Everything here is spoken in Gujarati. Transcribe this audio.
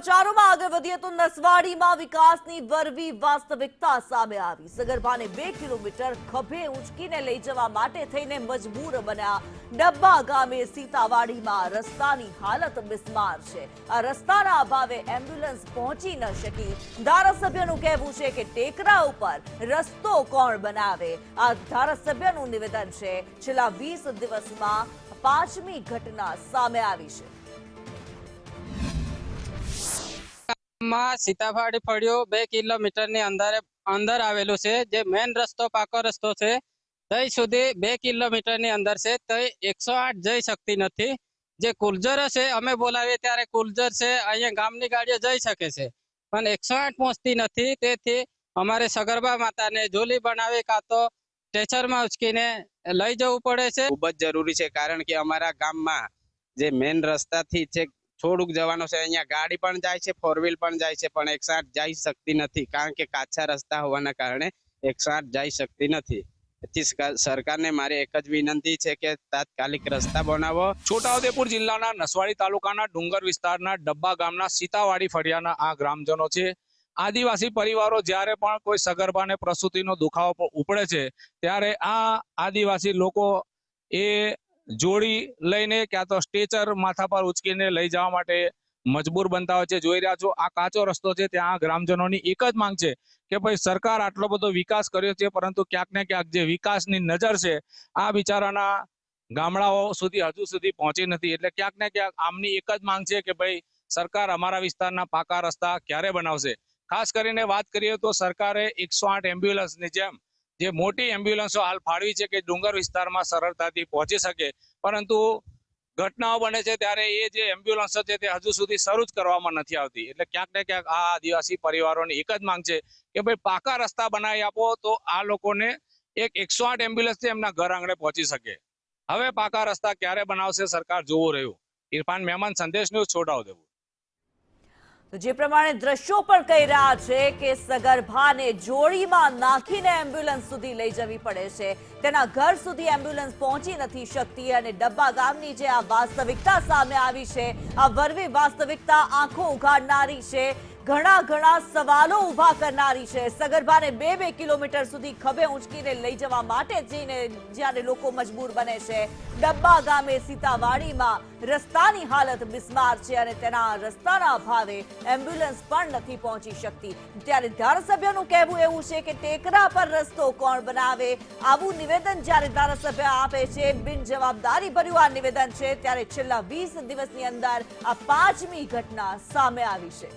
સમાચારોમાં આગળ વધીએ તો નસવાડીમાં વિકાસની વરવી વાસ્તવિકતા સામે આવી। સગર્ભાને 2 કિલોમીટર ખભે ઉંચકીને લઈ જવા માટે થઈને મજબૂર બન્યા। ડબ્બા ગામે સીતાવાડીમાં રસ્તાની હાલત બિસ્માર છે। આ રસ્તાના અભાવે એમ્બ્યુલન્સ પહોંચી ન શકી। ધારાસભ્યનું કહેવું છે કે ટેકરા ઉપર રસ્તો કોણ બનાવે। આ ધારાસભ્યનું નિવેદન છે। છેલ્લા 20 દિવસમાં 5મી ઘટના સામે આવી છે। सीतावाड़ी फळियो 2 किलोमीटर अंदर आवेलू है। जे मेन रस्तो पाको रस्तो है तई सुधी 2 किलोमीटर अंदर से तई 108 जई सकती नहीं। जे कुलजर है अमे बोलावीए त्यारे कुलजर से अहींया गामनी गाड़ीओ जई शके छे पण 108 पहोंचती नहीं। तेथी अमारे सगर्भा माता ने झोली बनावी का तो स्ट्रेचर में उचकीने लई जवुं पड़े छे। खूब ज जरूरी है कारण के अमारा गाम में जे मेन रस्ता थी થોડુંક જવાનું છે। અહીંયા ગાડી પણ જાય છે, 4 વ્હીલ પણ જાય છે, પણ 108 જઈ શકતી નથી કારણ કે કાચા રસ્તા હોવાના કારણે 108 જઈ શકતી નથી। તેથી સરકારને મારી એક જ વિનંતી છે કે તાત્કાલિક રસ્તા બનાવો। છોટાઉદેપુર જિલ્લાના નસવાડી તાલુકાના ડુંગર વિસ્તારના ડબ્બા ગામના સીતાવાડી ફળિયાના આ ગ્રામજનો છે। આદિવાસી પરિવારો જ્યારે પણ કોઈ સગર્ભાને પ્રસૂતિનો દુખાવો ઉપડે છે ત્યારે આ આદિવાસી લોકો એ જોડી લઈને ક્યાં તો સ્ટ્રેચર માથા પર ઉચકીને લઈ જવા માટે મજબૂર બનતા હોય છે। જોઈ રહ્યા છો આ કાચો રસ્તો છે। ત્યાં ગ્રામજનોની એક જ માંગ છે કે ભાઈ સરકાર આટલો બધો વિકાસ કર્યો છે પરંતુ ક્યાંક ને ક્યાંક જે વિકાસની નજર છે આ બિચારાના ગામડાઓ સુધી હજુ સુધી પહોંચી નથી। એટલે ક્યાંક ને ક્યાંક આમની એક જ માંગ છે કે ભાઈ સરકાર અમારા વિસ્તારના પાકા રસ્તા ક્યારે બનાવશે। ખાસ કરીને વાત કરીએ તો સરકારે 108 એમ્બ્યુલન્સની જેમ જે મોટી એમ્બ્યુલન્સો હાલ ફાળવી છે કે ડુંગર વિસ્તારમાં સરળતાથી પહોંચી શકે, પરંતુ ઘટનાઓ બને છે ત્યારે એ જે એમ્બ્યુલન્સો છે તે હજુ સુધી શરૂ જ કરવામાં નથી આવતી। એટલે ક્યાંક ને ક્યાંક આ આદિવાસી પરિવારોની એક જ માંગ છે કે ભાઈ પાકા રસ્તા બનાવી આપો તો આ લોકોને એક 108 એમ્બ્યુલન્સ એમના ઘર આંગણે પહોંચી શકે। હવે પાકા રસ્તા ક્યારે બનાવશે સરકાર જોવું રહ્યું। ઇરફાન મહેમાન, સંદેશ ન્યૂઝ, છોટાઉદેપુર। તો જે પ્રમાણે દ્રશ્યો પણ કહી રહ્યા છે કે સગર્ભાને જોડીમાં નાખીને એમ્બ્યુલન્સ સુધી લઈ જવી પડે છે। તેના ઘર સુધી એમ્બ્યુલન્સ પહોંચી નથી શકતી અને ડબ્બા ગામની જે આ વાસ્તવિકતા સામે આવી છે, આ વરવી વાસ્તવિકતા આંખો ઉઘાડનારી છે, ઘણા સવાલો ઉભા કરનારી છે। સગર્ભાને 2 કિલોમીટર સુધી ખભે ઉંચકીને લઈ જવા માટે જઈને જ્યારે લોકો મજબૂર બને છે। ડબ્બા ગામે સીતાવાડીમાં રસ્તાની હાલત બિસ્માર છે અને તેના રસ્તાના અભાવે એમ્બ્યુલન્સ પણ નથી પહોંચી શકતી। ત્યારે ધારાસભ્યનું કહેવું એવું છે કે ટેકરા પર રસ્તો કોણ બનાવે। આવું નિવેદન જ્યારે ધારાસભ્ય આપે છે, બિનજવાબદારી ભર્યું આ નિવેદન છે, ત્યારે છેલ્લા 20 દિવસની અંદર આ 5મી ઘટના સામે આવી છે।